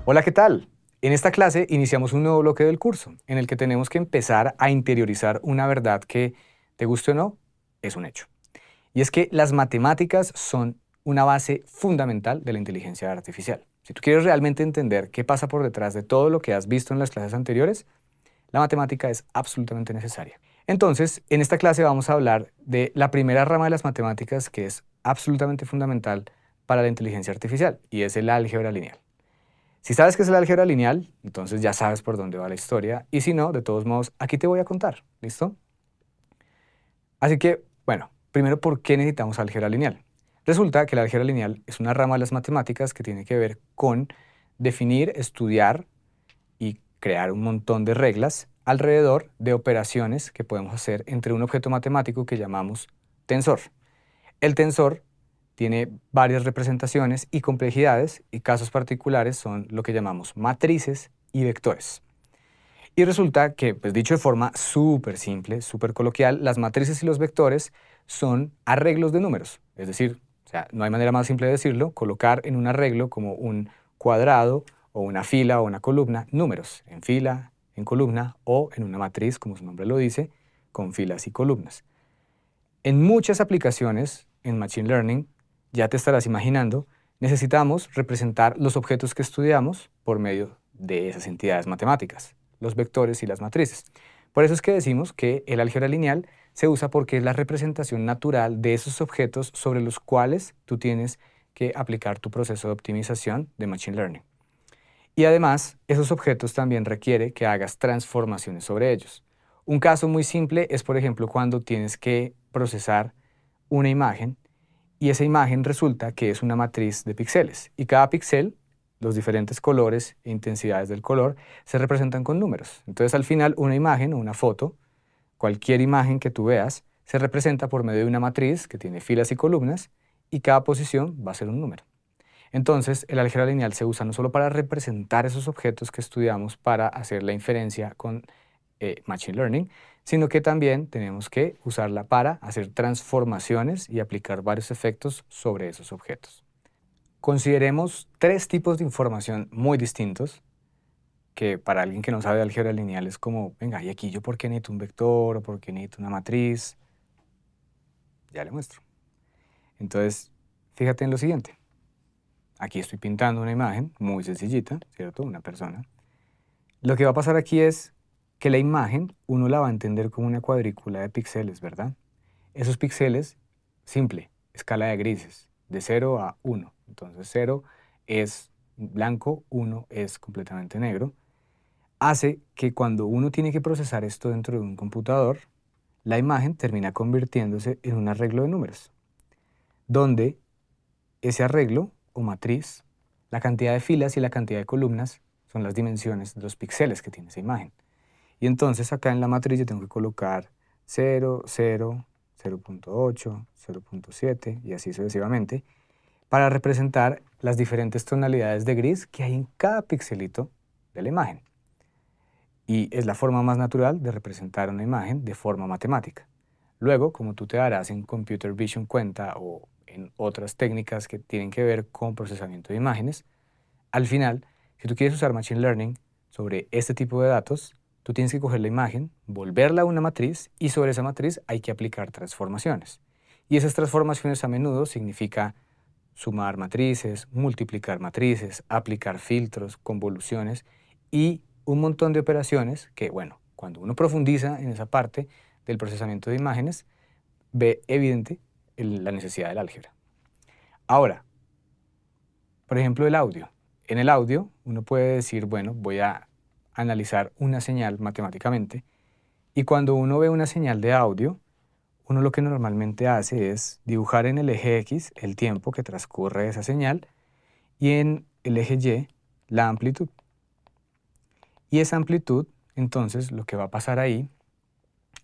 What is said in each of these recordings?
Hola, ¿qué tal? En esta clase iniciamos un nuevo bloque del curso en el que tenemos que empezar a interiorizar una verdad que, te guste o no, es un hecho. Y es que las matemáticas son una base fundamental de la inteligencia artificial. Si tú quieres realmente entender qué pasa por detrás de todo lo que has visto en las clases anteriores, la matemática es absolutamente necesaria. Entonces, en esta clase vamos a hablar de la primera rama de las matemáticas que es absolutamente fundamental para la inteligencia artificial y es el álgebra lineal. Si sabes qué es el álgebra lineal, entonces ya sabes por dónde va la historia, y si no, de todos modos, aquí te voy a contar, ¿listo? Así que, bueno, primero, ¿por qué necesitamos álgebra lineal? Resulta que la álgebra lineal es una rama de las matemáticas que tiene que ver con definir, estudiar y crear un montón de reglas alrededor de operaciones que podemos hacer entre un objeto matemático que llamamos tensor. El tensor tiene varias representaciones y complejidades, y casos particulares son lo que llamamos matrices y vectores. Y resulta que, pues dicho de forma súper simple, súper coloquial, las matrices y los vectores son arreglos de números. Es decir, o sea, no hay manera más simple de decirlo, colocar en un arreglo como un cuadrado o una fila o una columna números en fila, en columna o en una matriz, como su nombre lo dice, con filas y columnas. En muchas aplicaciones en Machine Learning, ya te estarás imaginando, necesitamos representar los objetos que estudiamos por medio de esas entidades matemáticas, los vectores y las matrices. Por eso es que decimos que el álgebra lineal se usa porque es la representación natural de esos objetos sobre los cuales tú tienes que aplicar tu proceso de optimización de Machine Learning. Y además, esos objetos también requiere que hagas transformaciones sobre ellos. Un caso muy simple es, por ejemplo, cuando tienes que procesar una imagen y esa imagen resulta que es una matriz de píxeles. Y cada píxel, los diferentes colores e intensidades del color, se representan con números. Entonces, al final, una imagen o una foto, cualquier imagen que tú veas, se representa por medio de una matriz que tiene filas y columnas y cada posición va a ser un número. Entonces, el álgebra lineal se usa no solo para representar esos objetos que estudiamos para hacer la inferencia con Machine Learning, sino que también tenemos que usarla para hacer transformaciones y aplicar varios efectos sobre esos objetos. Consideremos tres tipos de información muy distintos que para alguien que no sabe de álgebra lineal es como, venga, ¿y aquí yo por qué necesito un vector o por qué necesito una matriz? Ya le muestro. Entonces, fíjate en lo siguiente. Aquí estoy pintando una imagen muy sencillita, ¿cierto? Una persona. Lo que va a pasar aquí es que la imagen uno la va a entender como una cuadrícula de píxeles, ¿verdad? Esos píxeles, simple, escala de grises, de 0 a 1. Entonces 0 es blanco, 1 es completamente negro. Hace que cuando uno tiene que procesar esto dentro de un computador, la imagen termina convirtiéndose en un arreglo de números, donde ese arreglo o matriz, la cantidad de filas y la cantidad de columnas son las dimensiones de los píxeles que tiene esa imagen. Y entonces acá en la matriz yo tengo que colocar 0, 0, 0.8, 0.7 y así sucesivamente para representar las diferentes tonalidades de gris que hay en cada pixelito de la imagen. Y es la forma más natural de representar una imagen de forma matemática. Luego, como tú te darás en Computer Vision cuenta o en otras técnicas que tienen que ver con procesamiento de imágenes, al final, si tú quieres usar Machine Learning sobre este tipo de datos, tú tienes que coger la imagen, volverla a una matriz y sobre esa matriz hay que aplicar transformaciones. Y esas transformaciones a menudo significa sumar matrices, multiplicar matrices, aplicar filtros, convoluciones y un montón de operaciones que, bueno, cuando uno profundiza en esa parte del procesamiento de imágenes, ve evidente la necesidad del álgebra. Ahora, por ejemplo, el audio. En el audio uno puede decir, bueno, voy a analizar una señal matemáticamente y cuando uno ve una señal de audio, uno lo que normalmente hace es dibujar en el eje X el tiempo que transcurre esa señal y en el eje Y la amplitud. Y esa amplitud, entonces, lo que va a pasar ahí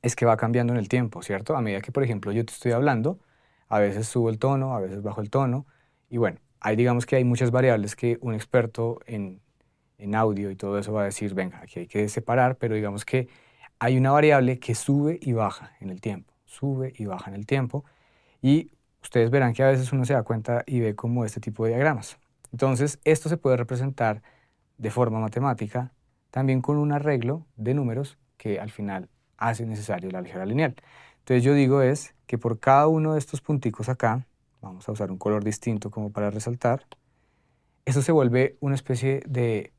es que va cambiando en el tiempo, ¿cierto? A medida que, por ejemplo, yo te estoy hablando, a veces subo el tono, a veces bajo el tono, y bueno, ahí digamos que hay muchas variables que un experto en audio y todo eso va a decir, venga, aquí hay que separar, pero digamos que hay una variable que sube y baja en el tiempo, sube y baja en el tiempo, y ustedes verán que a veces uno se da cuenta y ve como este tipo de diagramas. Entonces, esto se puede representar de forma matemática, también con un arreglo de números que al final hace necesario la álgebra lineal. Entonces yo digo es que por cada uno de estos punticos acá, vamos a usar un color distinto como para resaltar, eso se vuelve una especie de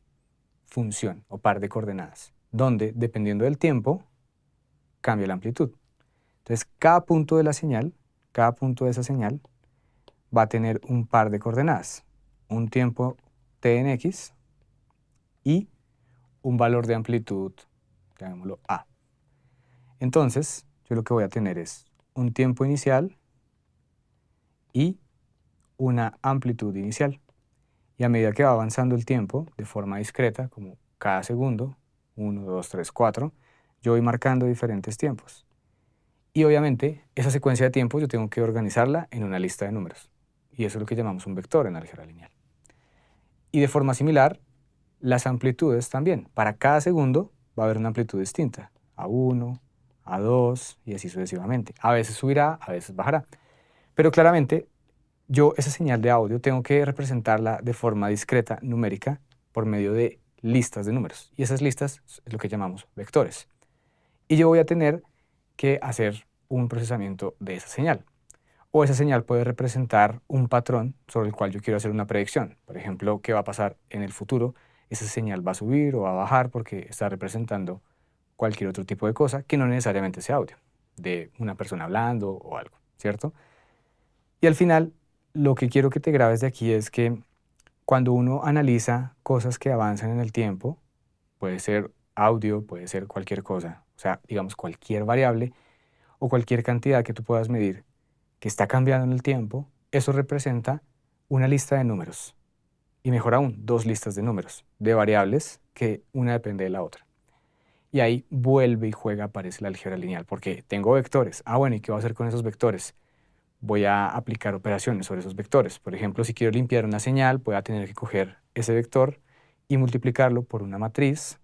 función o par de coordenadas, donde dependiendo del tiempo, cambia la amplitud. Entonces cada punto de la señal, cada punto de esa señal, va a tener un par de coordenadas, un tiempo t en x y un valor de amplitud, llamémoslo a. Entonces, yo lo que voy a tener es un tiempo inicial y una amplitud inicial. Y a medida que va avanzando el tiempo, de forma discreta, como cada segundo, 1, 2, 3, 4, yo voy marcando diferentes tiempos. Y obviamente, esa secuencia de tiempos yo tengo que organizarla en una lista de números. Y eso es lo que llamamos un vector en álgebra lineal. Y de forma similar, las amplitudes también. Para cada segundo va a haber una amplitud distinta. A1, A2 y así sucesivamente. A veces subirá, a veces bajará. Pero claramente, yo esa señal de audio tengo que representarla de forma discreta, numérica, por medio de listas de números. Y esas listas es lo que llamamos vectores. Y yo voy a tener que hacer un procesamiento de esa señal. O esa señal puede representar un patrón sobre el cual yo quiero hacer una predicción. Por ejemplo, qué va a pasar en el futuro. Esa señal va a subir o va a bajar porque está representando cualquier otro tipo de cosa que no necesariamente sea audio, de una persona hablando o algo, ¿cierto? Y al final, lo que quiero que te grabes de aquí es que cuando uno analiza cosas que avanzan en el tiempo, puede ser audio, puede ser cualquier cosa, o sea, digamos cualquier variable o cualquier cantidad que tú puedas medir que está cambiando en el tiempo, eso representa una lista de números. Y mejor aún, dos listas de números, de variables que una depende de la otra. Y ahí vuelve y juega, aparece la álgebra lineal, porque tengo vectores. Ah, bueno, ¿y qué voy a hacer con esos vectores? Voy a aplicar operaciones sobre esos vectores. Por ejemplo, si quiero limpiar una señal, voy a tener que coger ese vector y multiplicarlo por una matriz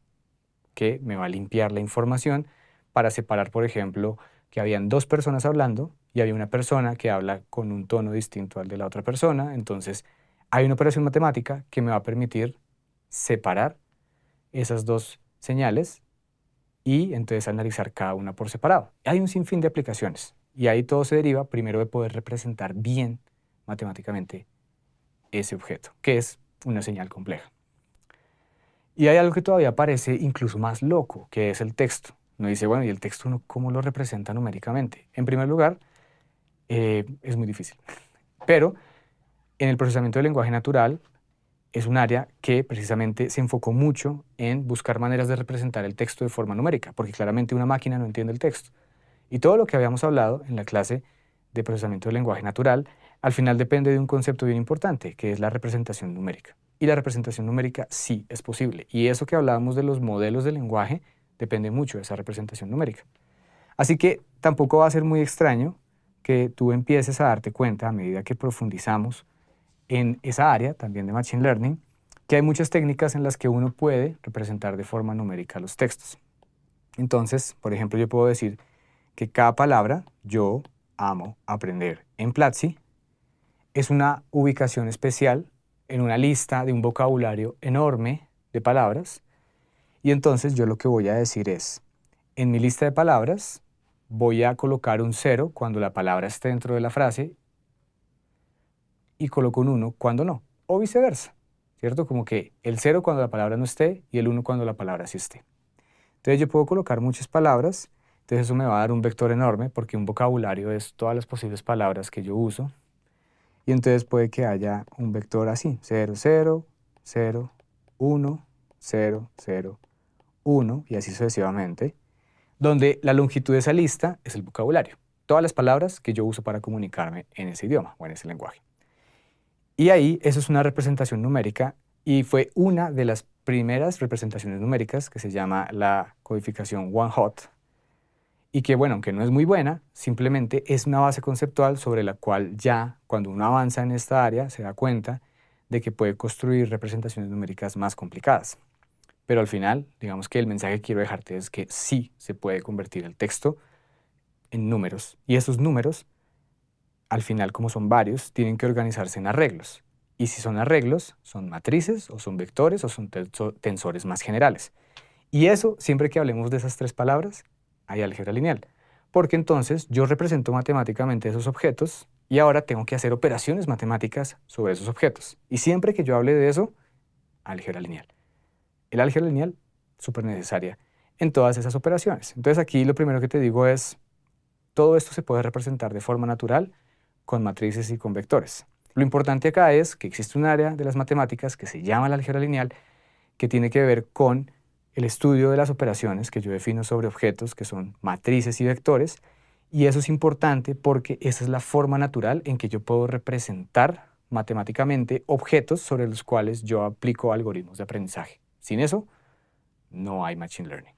que me va a limpiar la información para separar, por ejemplo, que habían dos personas hablando y había una persona que habla con un tono distinto al de la otra persona. Entonces, hay una operación matemática que me va a permitir separar esas dos señales y entonces analizar cada una por separado. Hay un sinfín de aplicaciones y ahí todo se deriva primero de poder representar bien matemáticamente ese objeto, que es una señal compleja. Y hay algo que todavía parece incluso más loco, que es el texto. Uno dice, bueno, ¿y el texto uno cómo lo representa numéricamente? En primer lugar, es muy difícil. Pero en el procesamiento del lenguaje natural es un área que precisamente se enfocó mucho en buscar maneras de representar el texto de forma numérica, porque claramente una máquina no entiende el texto. Y todo lo que habíamos hablado en la clase de procesamiento del lenguaje natural, al final depende de un concepto bien importante, que es la representación numérica. Y la representación numérica sí es posible. Y eso que hablábamos de los modelos de lenguaje depende mucho de esa representación numérica. Así que tampoco va a ser muy extraño que tú empieces a darte cuenta a medida que profundizamos en esa área también de Machine Learning, que hay muchas técnicas en las que uno puede representar de forma numérica los textos. Entonces, por ejemplo, yo puedo decir que cada palabra, yo amo aprender en Platzi, es una ubicación especial en una lista de un vocabulario enorme de palabras. Y entonces yo lo que voy a decir es, en mi lista de palabras, voy a colocar un 0 cuando la palabra esté dentro de la frase y coloco un 1 cuando no, o viceversa, ¿cierto? Como que el 0 cuando la palabra no esté y el 1 cuando la palabra sí esté. Entonces yo puedo colocar muchas palabras, entonces eso me va a dar un vector enorme porque un vocabulario es todas las posibles palabras que yo uso. Y entonces puede que haya un vector así, 0, 0, 0, 1, 0, 0, 1 y así sucesivamente, donde la longitud de esa lista es el vocabulario, todas las palabras que yo uso para comunicarme en ese idioma o en ese lenguaje. Y ahí eso es una representación numérica y fue una de las primeras representaciones numéricas que se llama la codificación one hot y que, bueno, aunque no es muy buena, simplemente es una base conceptual sobre la cual ya cuando uno avanza en esta área se da cuenta de que puede construir representaciones numéricas más complicadas. Pero al final, digamos que el mensaje que quiero dejarte es que sí se puede convertir el texto en números y esos números, al final, como son varios, tienen que organizarse en arreglos. Y si son arreglos, son matrices o son vectores o son tensores más generales. Y eso, siempre que hablemos de esas tres palabras, hay álgebra lineal. Porque entonces yo represento matemáticamente esos objetos y ahora tengo que hacer operaciones matemáticas sobre esos objetos. Y siempre que yo hable de eso, álgebra lineal. El álgebra lineal, súper necesaria en todas esas operaciones. Entonces aquí lo primero que te digo es, todo esto se puede representar de forma natural con matrices y con vectores. Lo importante acá es que existe un área de las matemáticas que se llama la álgebra lineal, que tiene que ver con el estudio de las operaciones que yo defino sobre objetos, que son matrices y vectores, y eso es importante porque esa es la forma natural en que yo puedo representar matemáticamente objetos sobre los cuales yo aplico algoritmos de aprendizaje. Sin eso, no hay Machine Learning.